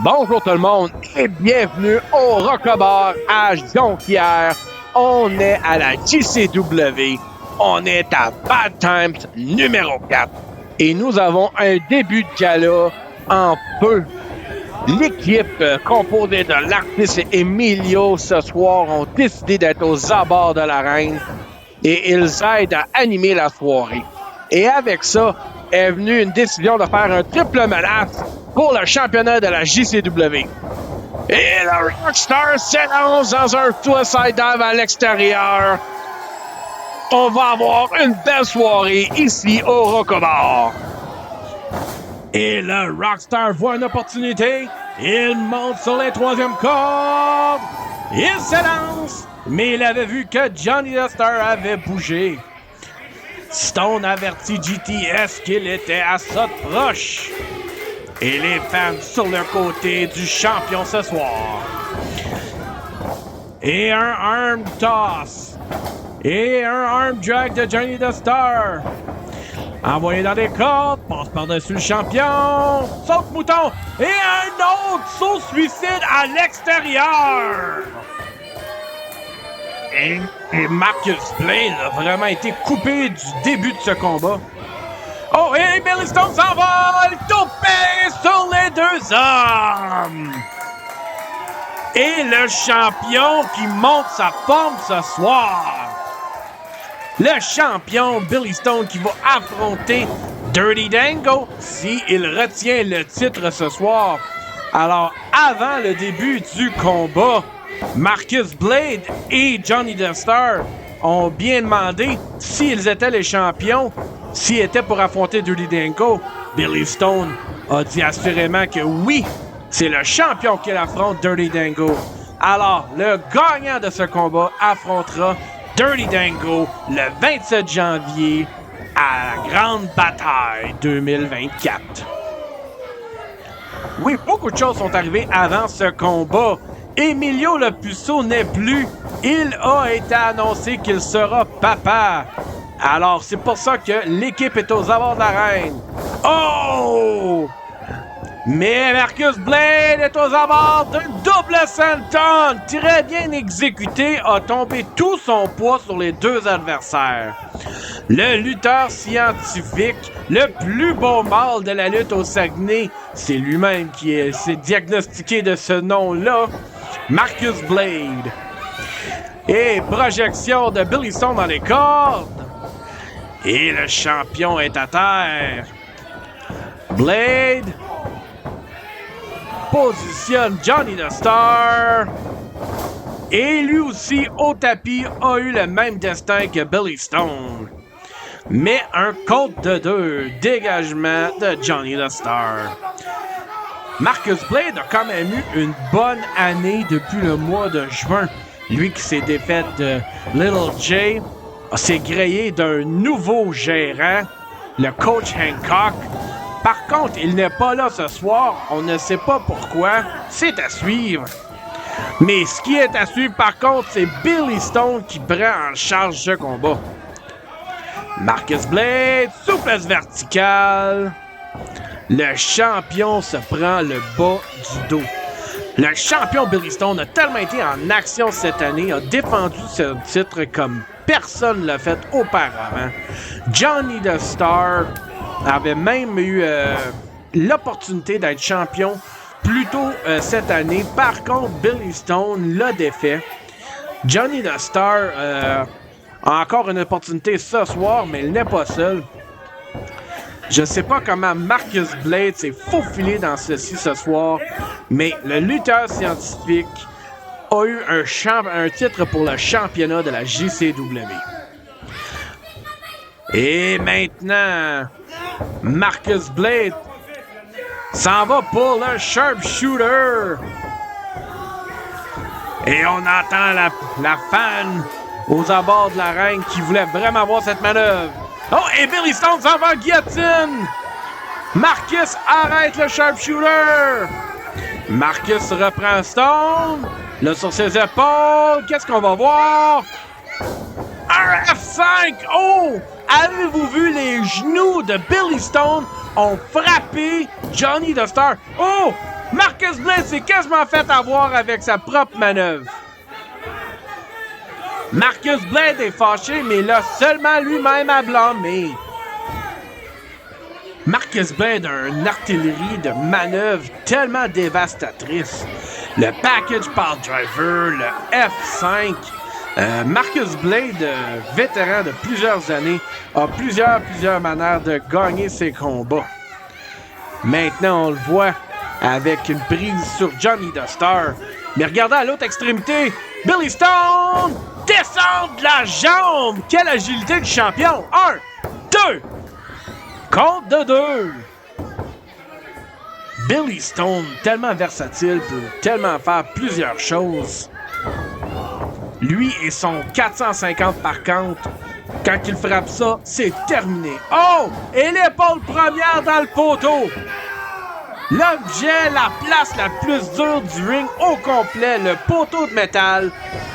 Bonjour tout le monde et bienvenue au Rock'n'Bar à Jonquière. On est à la JCW. On est à Bad Times numéro 4. Et nous avons un début de gala en feu. L'équipe composée de l'artiste Emilio ce soir ont décidé d'être aux abords de l'arène et ils aident à animer la soirée. Et avec ça est venue une décision de faire un triple menace pour le championnat de la JCW. Et le Rockstar s'élance dans un suicide dive à l'extérieur. On va avoir une belle soirée ici au Rock'n'Bar. Et le Rockstar voit une opportunité. Il monte sur les troisième cordes. Il s'élance. Mais il avait vu que Johnny the Star avait bougé. Stone avertit GTS qu'il était à ça de proche. Et les fans sur le côté du champion ce soir. Et un arm toss. Et un arm drag de Johnny the Star. Envoyé dans des cordes, passe par-dessus le champion, saute mouton, et un autre saut suicide à l'extérieur. Et Marcus Blade a vraiment été coupé du début de ce combat. Oh, et Billy Stone s'envole, toupé sur les deux hommes. Et le champion qui monte sa forme ce soir. Le champion Billy Stone qui va affronter Dirty Dango s'il retient le titre ce soir. Alors, avant le début du combat, Marcus Blade et Johnny the Star ont bien demandé s'ils étaient les champions, s'ils étaient pour affronter Dirty Dango. Billy Stone a dit assurément que oui, c'est le champion qui affronte Dirty Dango. Alors, le gagnant de ce combat affrontera Dirty Dango le 27 janvier à la Grande Bataille 2024. Oui, beaucoup de choses sont arrivées avant ce combat. Emilio Le Puceau n'est plus. Il a été annoncé qu'il sera papa. Alors, c'est pour ça que l'équipe est aux abords de la reine. Oh! Mais Marcus Blade est aux abords d'un double senton très bien exécuté, a tombé tout son poids sur les deux adversaires. Le lutteur scientifique, le plus beau mâle de la lutte au Saguenay, c'est lui-même qui s'est diagnostiqué de ce nom-là, Marcus Blade. Et projection de Billy Stone dans les cordes. Et le champion est à terre. Blade positionne Johnny the Star. Et lui aussi, au tapis, a eu le même destin que Billy Stone. Mais un compte de 2, dégagement de Johnny the Star. Marcus Blade a quand même eu une bonne année depuis le mois de juin. Lui qui s'est défait de Little J, s'est grillé d'un nouveau gérant, le coach Hancock. Par contre, il n'est pas là ce soir. On ne sait pas pourquoi. C'est à suivre. Mais ce qui est à suivre, par contre, c'est Billy Stone qui prend en charge ce combat. Marcus Blade, souplesse verticale. Le champion se prend le bas du dos. Le champion Billy Stone a tellement été en action cette année, a défendu ce titre comme personne ne l'a fait auparavant. Johnny the Star avait même eu l'opportunité d'être champion plus tôt cette année. Par contre, Billy Stone l'a défait. Johnny the Star a encore une opportunité ce soir, mais il n'est pas seul. Je sais pas comment Marcus Blade s'est faufilé dans ceci ce soir, mais le lutteur scientifique a eu un titre pour le championnat de la JCW. Et maintenant, Marcus Blade s'en va pour le sharpshooter. Et on entend la fan aux abords de l'arène qui voulait vraiment voir cette manœuvre. Oh, et Billy Stone s'en va en guillotine. Marcus arrête le sharpshooter. Marcus reprend Stone. Là, sur ses épaules, qu'est-ce qu'on va voir? Un F5! Oh! Avez-vous vu les genoux de Billy Stone ont frappé Johnny the Star? Oh! Marcus Blade s'est quasiment fait avoir avec sa propre manœuvre. Marcus Blade est fâché, mais il a seulement lui-même à blâmer. Marcus Blade a une artillerie de manœuvres tellement dévastatrice. Le package power driver, le F5. Marcus Blade, vétéran de plusieurs années, a plusieurs manières de gagner ses combats. Maintenant, on le voit avec une prise sur Johnny the Star. Mais regardez à l'autre extrémité, Billy Stone descend de la jambe. Quelle agilité du champion! 1, 2, compte de 2. Billy Stone, tellement versatile, peut tellement faire plusieurs choses. Lui et son 450 par contre, quand il frappe ça, c'est terminé. Oh! Et l'épaule première dans le poteau. L'objet, la place la plus dure du ring au complet, le poteau de métal.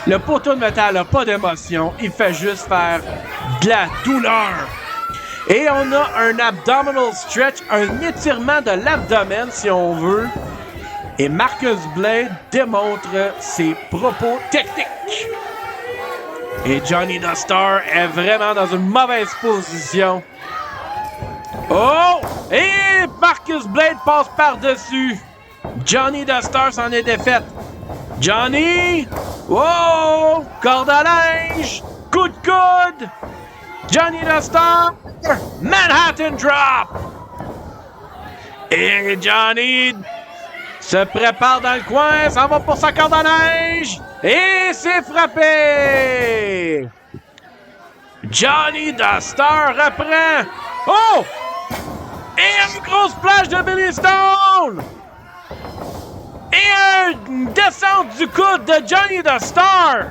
Le poteau de métal n'a pas d'émotion, il fait juste faire de la douleur. Et on a un abdominal stretch, un étirement de l'abdomen si on veut. Et Marcus Blade démontre ses propos techniques. Et Johnny the Star est vraiment dans une mauvaise position. Oh! Et Marcus Blade passe par-dessus. Johnny the Star s'en est défaite. Johnny! Oh! Corde à linge! Coup de coude! Johnny the Star! Manhattan Drop! Et Johnny se prépare dans le coin, s'en va pour sa corde à linge! Et c'est frappé! Johnny the Star reprend. Oh! Et une grosse plage de Billy Stone! Et une descente du coude de Johnny the Star!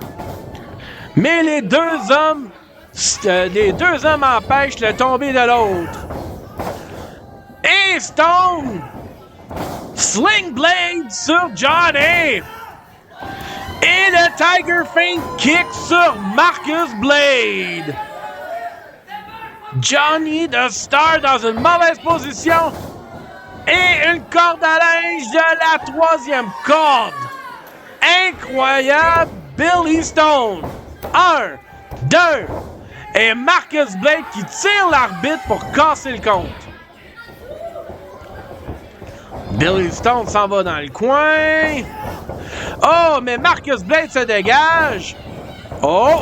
Mais les deux hommes empêchent le tomber de l'autre. Et Stone Sling Blade sur Johnny! Et le Tiger Feint kick sur Marcus Blade! Johnny the Star dans une mauvaise position et une corde à linge de la troisième corde. Incroyable, Billy Stone. 1, 2 et Marcus Blade qui tire l'arbitre pour casser le compte. Billy Stone s'en va dans le coin. Oh, mais Marcus Blade se dégage. Oh,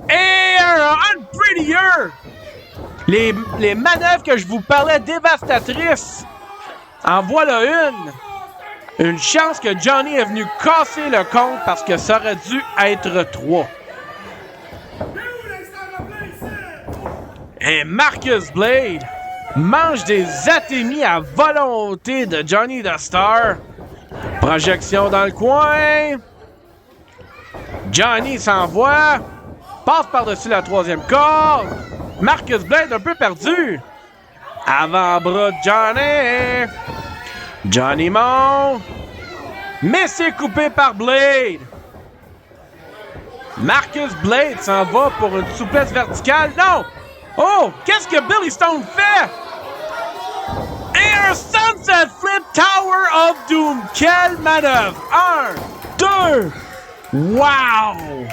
et un Unprettier. Les manœuvres que je vous parlais dévastatrices. En voilà une. Une chance que Johnny est venu casser le compte parce que ça aurait dû être 3. Et Marcus Blade mange des atémies à volonté de Johnny the Star. Projection dans le coin. Johnny s'envoie. Passe par-dessus la troisième corde. Marcus Blade un peu perdu. Avant-bras de Johnny. Johnny monte. Mais c'est coupé par Blade. Marcus Blade s'en va pour une souplesse verticale. Non! Oh! Qu'est-ce que Billy Stone fait? Et un Sunset Flip Tower of Doom. Quelle manœuvre! 1, 2. Wow!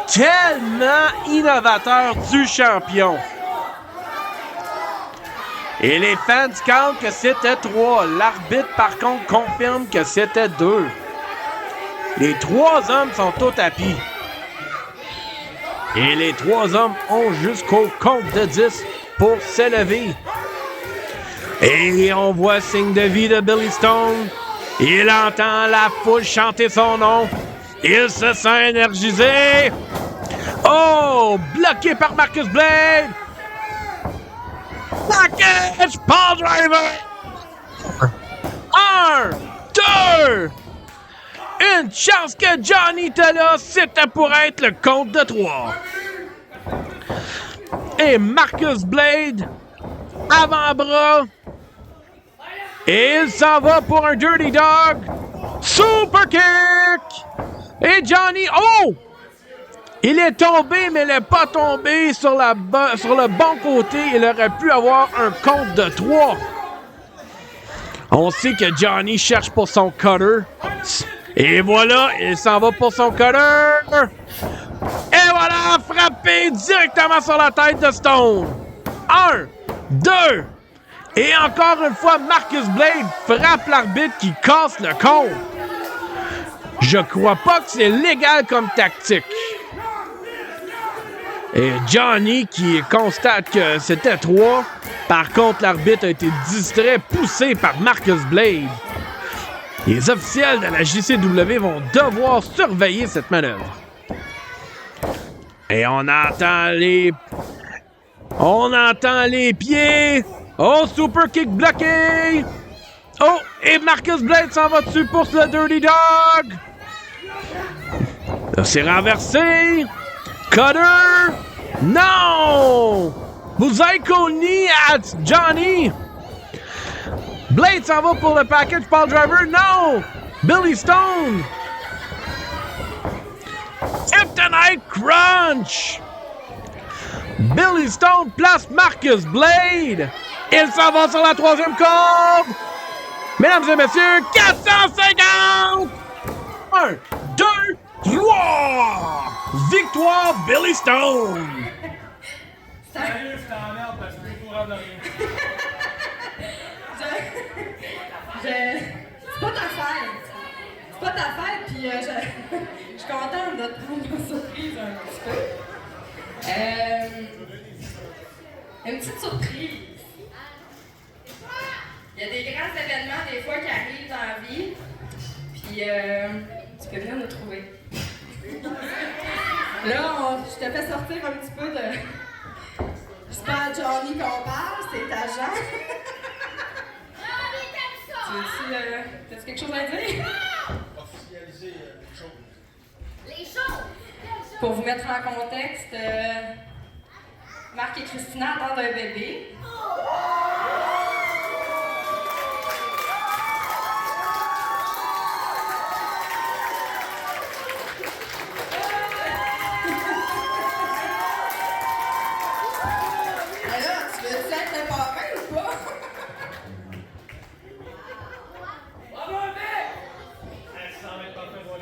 Tellement innovateur du champion. Et les fans comptent que c'était 3. L'arbitre, par contre, confirme que c'était 2. Les 3 hommes sont au tapis. Et les 3 hommes ont jusqu'au compte de 10 pour s'élever. Et on voit signe de vie de Billy Stone. Il entend la foule chanter son nom. Il se sent énergisé. Oh! Bloqué par Marcus Blade. Package Power Driver. 1, 2. Une chance que Johnny était là. C'était pour être le compte de 3. Et Marcus Blade, avant-bras. Et il s'en va pour un Dirty Dog. Super kick. Et Johnny, oh! Il est tombé, mais il n'est pas tombé sur le bon côté. Il aurait pu avoir un compte de 3. On sait que Johnny cherche pour son cutter. Et voilà, il s'en va pour son cutter. Et voilà, frappé directement sur la tête de Stone. 1, 2. Et encore une fois, Marcus Blade frappe l'arbitre qui casse le compte. Je crois pas que c'est légal comme tactique. Et Johnny qui constate que c'était 3. Par contre, l'arbitre a été distrait, poussé par Marcus Blade. Les officiels de la JCW vont devoir surveiller cette manœuvre. Et on entend les pieds. Oh, super kick bloqué. Oh, et Marcus Blade s'en va dessus pour le Dirty Dog. Là, c'est renversé. Cutter. Non! Buzaiko knee at Johnny. Blade s'en va pour le package Paul Driver. Non! Billy Stone. Kryptonite Crunch. Billy Stone place Marcus Blade. Il s'en va sur la 3e corde. Mesdames et messieurs, 450! 1, 2, 3! Victoire Billy Stone! Sérieux, je t'emmerde parce que je suis courant de rien. C'est pas ta fête. C'est pas ta fête, puis je suis contente de te prendre une surprise un petit peu. Une petite surprise. Il y a des grands événements des fois qui arrivent dans la vie, puis tu peux venir nous trouver. Là, je te fais sortir un petit peu de... C'est pas à Johnny qu'on parle, c'est à Jean. T'as-tu quelque chose à dire? Officialiser les choses. Les choses! Pour vous mettre en contexte, Marc et Christina attendent un bébé. Alors, tu veux-tu être le parrain ou pas? Bravo, mec! Elle s'en met pas fait voir.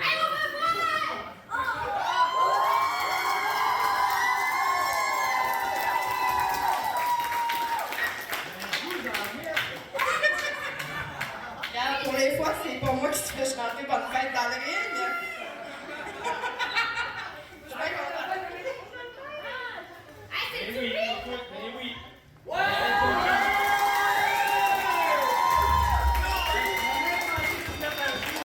Regarde, pour les fois, c'est pas moi qui te fais chanter bonne fête dans le rire.